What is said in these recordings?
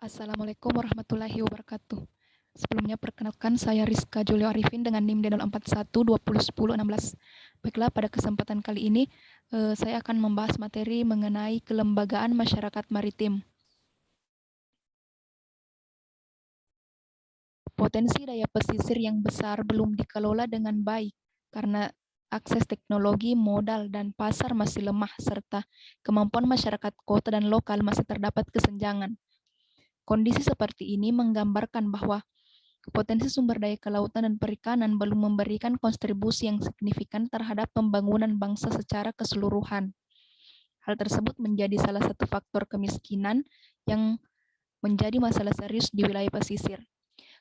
Assalamualaikum warahmatullahi wabarakatuh. Sebelumnya perkenalkan saya Rizka Julio Arifin dengan NIM D041201016. Baiklah, pada kesempatan kali ini saya akan membahas materi mengenai kelembagaan masyarakat maritim. Potensi daya pesisir yang besar belum dikelola dengan baik karena akses teknologi, modal, dan pasar masih lemah serta kemampuan masyarakat kota dan lokal masih terdapat kesenjangan. Kondisi seperti ini menggambarkan bahwa potensi sumber daya kelautan dan perikanan belum memberikan kontribusi yang signifikan terhadap pembangunan bangsa secara keseluruhan. Hal tersebut menjadi salah satu faktor kemiskinan yang menjadi masalah serius di wilayah pesisir.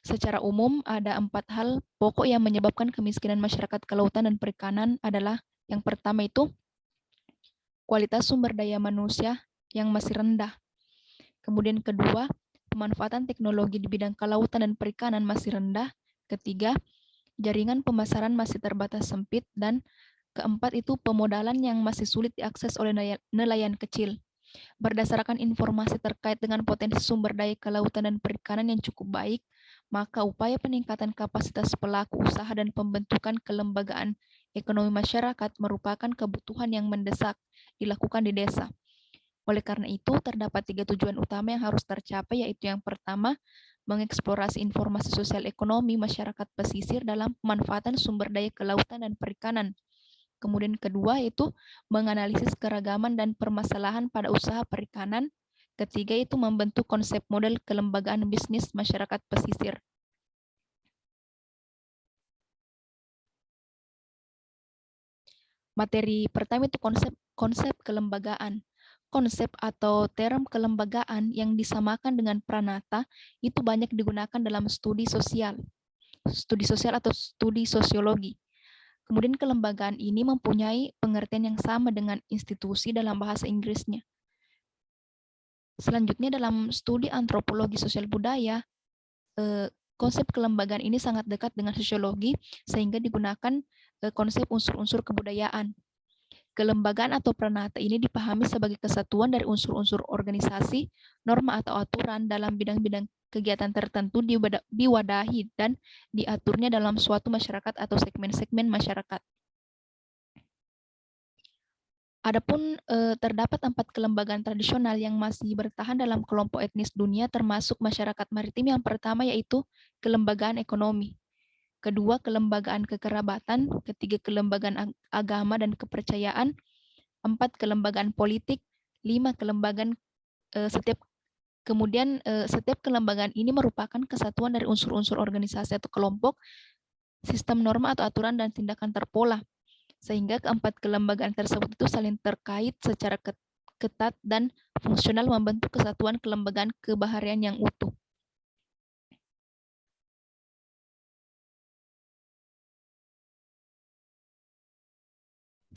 Secara umum, ada 4 hal pokok yang menyebabkan kemiskinan masyarakat kelautan dan perikanan adalah yang pertama itu kualitas sumber daya manusia yang masih rendah. Kemudian kedua, pemanfaatan teknologi di bidang kelautan dan perikanan masih rendah. Ketiga, jaringan pemasaran masih terbatas sempit. Dan keempat itu pemodalan yang masih sulit diakses oleh nelayan kecil. Berdasarkan informasi terkait dengan potensi sumber daya kelautan dan perikanan yang cukup baik, maka upaya peningkatan kapasitas pelaku usaha dan pembentukan kelembagaan ekonomi masyarakat merupakan kebutuhan yang mendesak dilakukan di desa. Oleh karena itu, terdapat 3 tujuan utama yang harus tercapai, yaitu yang pertama, mengeksplorasi informasi sosial ekonomi masyarakat pesisir dalam pemanfaatan sumber daya kelautan dan perikanan. Kemudian kedua, yaitu menganalisis keragaman dan permasalahan pada usaha perikanan. Ketiga, itu membentuk konsep model kelembagaan bisnis masyarakat pesisir. Materi pertama itu konsep kelembagaan. Konsep atau term kelembagaan yang disamakan dengan pranata itu banyak digunakan dalam studi sosial atau studi sosiologi. Kemudian kelembagaan ini mempunyai pengertian yang sama dengan institusi dalam bahasa Inggrisnya. Selanjutnya dalam studi antropologi sosial budaya, konsep kelembagaan ini sangat dekat dengan sosiologi sehingga digunakan konsep unsur-unsur kebudayaan. Kelembagaan atau pranata ini dipahami sebagai kesatuan dari unsur-unsur organisasi, norma atau aturan dalam bidang-bidang kegiatan tertentu diwadahi dan diaturnya dalam suatu masyarakat atau segmen-segmen masyarakat. Adapun terdapat 4 kelembagaan tradisional yang masih bertahan dalam kelompok etnis dunia termasuk masyarakat maritim. Yang pertama yaitu kelembagaan ekonomi. Kedua, kelembagaan kekerabatan. Ketiga, kelembagaan agama dan kepercayaan. 4, kelembagaan politik. 5, kelembagaan setiap kelembagaan ini merupakan kesatuan dari unsur-unsur organisasi atau kelompok, sistem norma atau aturan dan tindakan terpola. Sehingga keempat kelembagaan tersebut itu saling terkait secara ketat dan fungsional membentuk kesatuan kelembagaan kebaharian yang utuh.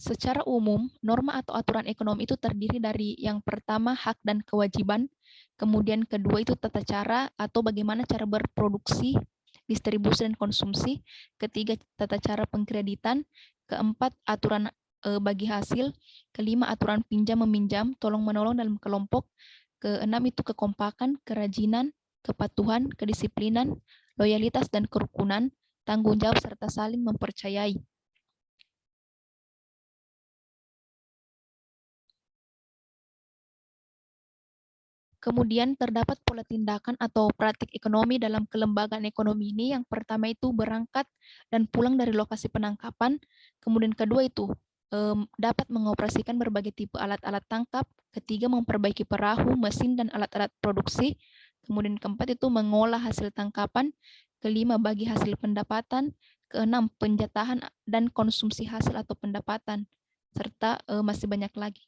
Secara umum, norma atau aturan ekonomi itu terdiri dari yang pertama hak dan kewajiban, kemudian kedua itu tata cara atau bagaimana cara berproduksi, distribusi dan konsumsi, ketiga tata cara pengkreditan, keempat aturan bagi hasil, kelima aturan pinjam meminjam, tolong menolong dalam kelompok, keenam itu kekompakan, kerajinan, kepatuhan, kedisiplinan, loyalitas dan kerukunan, tanggung jawab serta saling mempercayai. Kemudian terdapat pola tindakan atau praktik ekonomi dalam kelembagaan ekonomi ini. Yang pertama itu berangkat dan pulang dari lokasi penangkapan. Kemudian kedua itu dapat mengoperasikan berbagai tipe alat-alat tangkap. Ketiga, memperbaiki perahu, mesin, dan alat-alat produksi. Kemudian keempat itu mengolah hasil tangkapan. Kelima, bagi hasil pendapatan. Keenam, penjatahan dan konsumsi hasil atau pendapatan. Serta masih banyak lagi.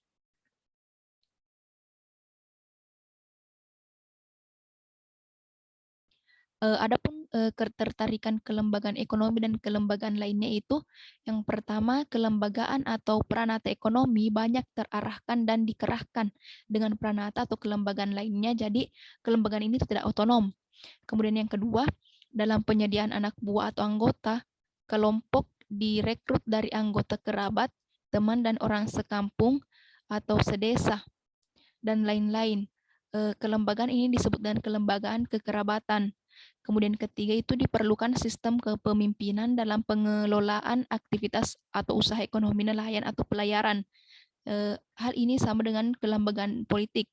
Adapun ketertarikan kelembagaan ekonomi dan kelembagaan lainnya itu, yang pertama kelembagaan atau pranata ekonomi banyak terarahkan dan dikerahkan dengan pranata atau kelembagaan lainnya, jadi kelembagaan ini tidak otonom. Kemudian yang kedua, dalam penyediaan anak buah atau anggota, kelompok direkrut dari anggota kerabat, teman dan orang sekampung atau sedesa, dan lain-lain. kelembagaan ini disebut dengan kelembagaan kekerabatan. Kemudian ketiga itu diperlukan sistem kepemimpinan dalam pengelolaan aktivitas atau usaha ekonomi nelayan atau pelayaran. Hal ini sama dengan kelembagaan politik.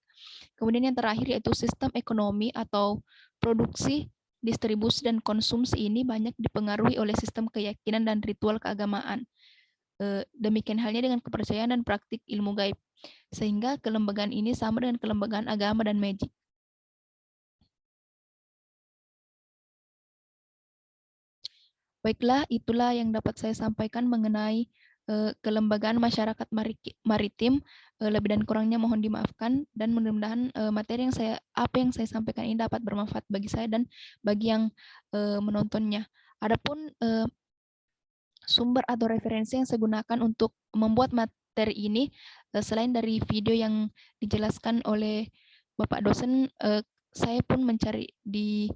Kemudian yang terakhir yaitu sistem ekonomi atau produksi, distribusi, dan konsumsi ini banyak dipengaruhi oleh sistem keyakinan dan ritual keagamaan. Demikian halnya dengan kepercayaan dan praktik ilmu gaib. Sehingga kelembagaan ini sama dengan kelembagaan agama dan magic. Baiklah, itulah yang dapat saya sampaikan mengenai kelembagaan masyarakat maritim. Lebih dan kurangnya mohon dimaafkan, dan mudah-mudahan materi apa yang saya sampaikan ini dapat bermanfaat bagi saya dan bagi yang menontonnya. Adapun sumber atau referensi yang saya gunakan untuk membuat materi ini, selain dari video yang dijelaskan oleh Bapak dosen, saya pun mencari di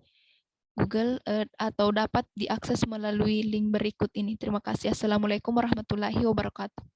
Google atau dapat diakses melalui link berikut ini. Terima kasih. Assalamualaikum warahmatullahi wabarakatuh.